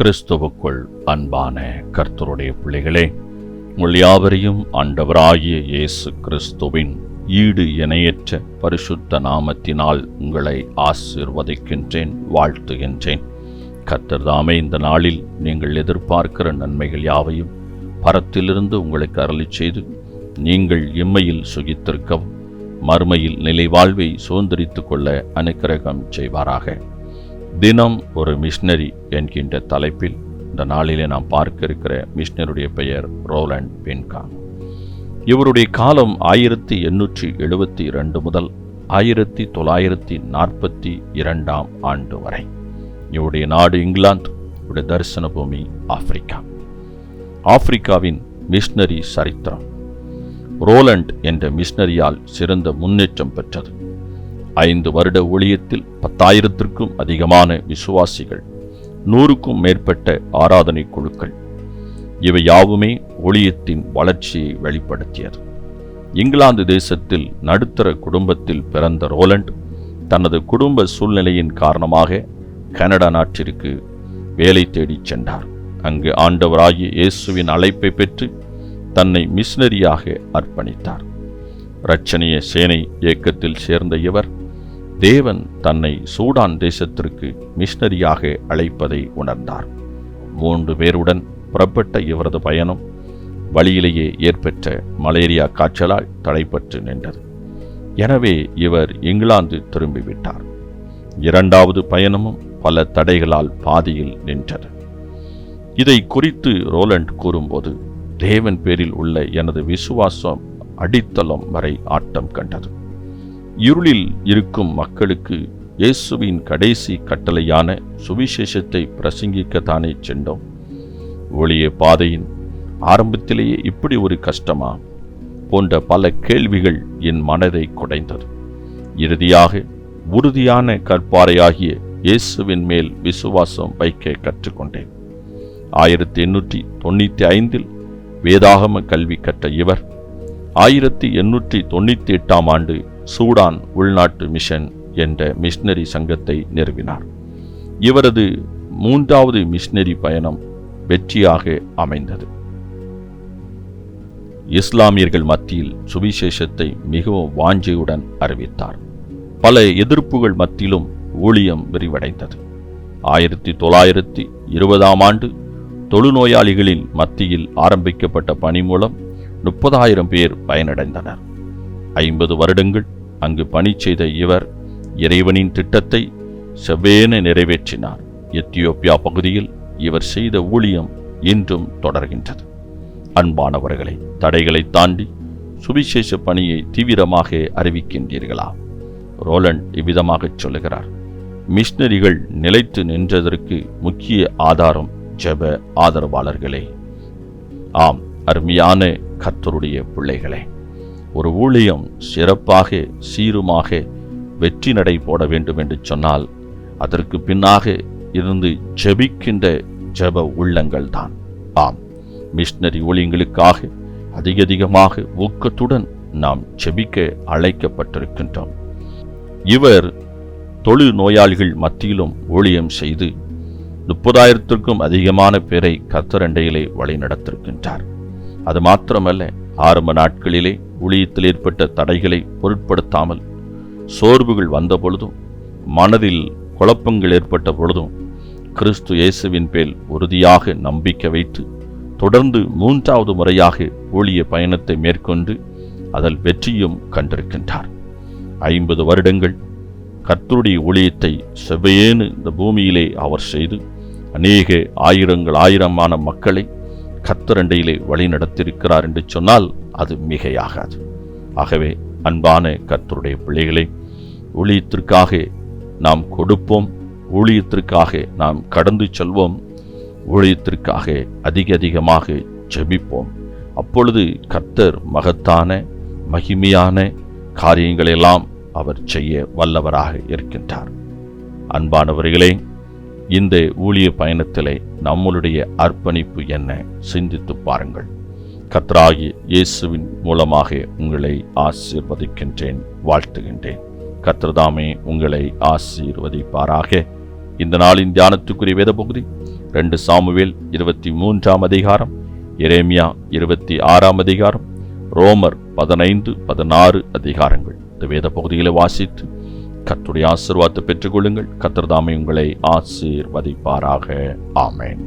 கிறிஸ்துவுக்குள் அன்பான கர்த்தருடைய பிள்ளைகளே, உங்கள் யாவரையும் ஆண்டவராகிய இயேசு கிறிஸ்துவின் ஈடு இணையற்ற பரிசுத்த நாமத்தினால் உங்களை ஆசீர்வதிக்கின்றேன், வாழ்த்துகின்றேன். கர்த்தர் தாமே இந்த நாளில் நீங்கள் எதிர்பார்க்கிற நன்மைகள் யாவையும் பரத்திலிருந்து உங்களுக்கு அருளிச் செய்து நீங்கள் இம்மையில் சுகித்திருக்கவும் மறுமையில் நிலை வாழ்வை சுதந்திரித்துக் கொள்ள அனுக்கிரகம் செய்வாராக. தினம் ஒரு மிஷனரி என்கின்ற தலைப்பில் இந்த நாளிலே நாம் பார்க்க இருக்கிற மிஷனருடைய பெயர் ரோலண்ட் பின்காங். இவருடைய காலம் 1872 முதல் 1942 ஆண்டு வரை. இவருடைய நாடு இங்கிலாந்து, இவருடைய தரிசன பூமி ஆப்பிரிக்கா. ஆப்பிரிக்காவின் மிஷனரி சரித்திரம் ரோலண்ட் என்ற மிஷனரியால் சிறந்த முன்னேற்றம் பெற்றது. 5 வருட ஊழியத்தில் 10,000-க்கும் அதிகமான விசுவாசிகள், 100-க்கும் மேற்பட்ட ஆராதனை குழுக்கள், இவை யாவுமே ஊழியத்தின் வளர்ச்சியை வெளிப்படுத்தியது. இங்கிலாந்து தேசத்தில் நடுத்தர குடும்பத்தில் பிறந்த ரோலண்ட் தனது குடும்ப சூழ்நிலையின் காரணமாக கனடா நாட்டிற்கு வேலை தேடிச் சென்றார். அங்கு ஆண்டவராகிய இயேசுவின் அழைப்பை பெற்று தன்னை மிஷனரியாக அர்ப்பணித்தார். இரட்சணிய சேனை இயக்கத்தில் சேர்ந்த இவர் தேவன் தன்னை சூடான் தேசத்திற்கு மிஷனரியாக அழைப்பதை உணர்ந்தார். 3 பேருடன் புறப்பட்ட இவரது பயணம் வழியிலேயே ஏற்பட்ட மலேரியா காய்ச்சலால் தடைப்பட்டு நின்றது. எனவே இவர் இங்கிலாந்து திரும்பிவிட்டார். 2வது பயணமும் பல தடைகளால் பாதியில் நின்றது. இதை குறித்து ரோலண்ட் கூறும்போது, தேவன் பேரில் உள்ள எனது விசுவாசம் அடித்தளம் வரை ஆட்டம் கண்டது. இருளில் இருக்கும் மக்களுக்கு இயேசுவின் கடைசி கட்டளையான சுவிசேஷத்தை பிரசங்கிக்கத்தானே சென்றோம். ஊழிய பாதையின் ஆரம்பத்திலேயே இப்படி ஒரு கஷ்டமா போன்ற பல கேள்விகள் என் மனதை குடைந்தது. இறுதியாக உறுதியான கற்பாறையாகிய இயேசுவின் மேல் விசுவாசம் வைக்க கற்றுக்கொண்டேன். 1895 வேதாகம கல்வி கற்ற இவர் 1898 ஆண்டு சூடான் உள்நாட்டு மிஷன் என்ற மிஷனரி சங்கத்தை நிறுவினார். இவரது 3வது மிஷனரி பயணம் வெற்றியாக அமைந்தது. இஸ்லாமியர்கள் மத்தியில் சுவிசேஷத்தை மிகவும் வாஞ்சையுடன் அறிவித்தார். பல எதிர்ப்புகள் மத்தியிலும் ஊழியம் விரிவடைந்தது. 1920 ஆண்டு தொழுநோயாளிகளின் மத்தியில் ஆரம்பிக்கப்பட்ட பணி மூலம் 30,000 பேர் பயனடைந்தனர். 50 வருடங்கள் அங்கு பணி செய்த இவர் இறைவனின் திட்டத்தை செவ்வேன நிறைவேற்றினார். எத்தியோப்பியா பகுதியில் இவர் செய்த ஊழியம் இன்றும் தொடர்கின்றது. அன்பானவர்களை, தடைகளை தாண்டி சுவிசேஷ பணியை தீவிரமாக அறிவிக்கின்றீர்களா? ரோலண்ட் இவ்விதமாக சொல்லுகிறார், மிஷனரிகள் நிலைத்து நின்றதற்கு முக்கிய ஆதாரம் ஜெப ஆதரவாளர்களே. ஆம், அருமையான கர்த்தருடைய பிள்ளைகளே, ஒரு ஊழியம் சிறப்பாக சீருமாக வெற்றி நடை போட வேண்டும் என்று சொன்னால் அதற்கு பின்னாக இருந்து ஜெபிக்கின்ற ஜெப உள்ளங்கள் தான். ஆம், மிஷனரி ஊழியங்களுக்காக அதிகமாக ஊக்கத்துடன் நாம் ஜெபிக்க அழைக்கப்பட்டிருக்கின்றோம். இவர் தொழு நோயாளிகள் மத்தியிலும் ஊழியம் செய்து 30,000-க்கும் அதிகமான பேரை கர்த்தரண்டையிலே வழி நடத்திருக்கின்றார். அது மாத்திரமல்ல, ஆரம்ப நாட்களிலே ஊழியத்தில் ஏற்பட்ட தடைகளை பொருட்படுத்தாமல், சோர்வுகள் வந்த பொழுதும், மனதில் குழப்பங்கள் ஏற்பட்ட பொழுதும் கிறிஸ்து இயேசுவின் பேர் உறுதியாக நம்பிக்கை வைத்து தொடர்ந்து 3வது முறையாக ஊழிய பயணத்தை மேற்கொண்டு அதில் வெற்றியும் கண்டிருக்கின்றார். 50 வருடங்கள் கர்த்தருடைய ஊழியத்தை செவ்வையேனு இந்த பூமியிலே அவர் செய்து அநேக ஆயிரமான மக்களை கர்த்தரண்டையிலே வழி நடத்தியிருக்கிறார் என்று சொன்னால் அது மிகையாகாது. ஆகவே அன்பான கர்த்தருடைய பிள்ளைகளை, ஊழியத்திற்காக நாம் கொடுப்போம், ஊழியத்திற்காக நாம் கடந்து செல்வோம், ஊழியத்திற்காக அதிகமாக ஜெபிப்போம். அப்பொழுது கர்த்தர் மகத்தான மகிமையான காரியங்களெல்லாம் அவர் செய்ய வல்லவராக இருக்கின்றார். அன்பானவர்களே, இந்த ஊழிய பயணத்திலே நம்மளுடைய அர்ப்பணிப்பு என்ன? சிந்தித்து பாருங்கள். கர்த்தராகிய இயேசுவின் மூலமாக உங்களை ஆசீர்வதிக்கின்றேன், வாழ்த்துகின்றேன். கர்த்தர் தாமே உங்களை ஆசீர்வதிப்பாராக. இந்த நாளின் தியானத்துக்குரிய வேத பகுதி 2 சாமுவேல் 23ஆம் அதிகாரம், எரேமியா 26ஆம் அதிகாரம், ரோமர் 15, 16 அதிகாரங்கள். இந்த வேத பகுதிகளை வாசித்து கர்த்தருடைய ஆசீர்வாதத்தை பெற்றுக்கொள்ளுங்கள். கர்த்தர் தாமே உங்களை ஆசீர்வதிப்பாராக. ஆமென்.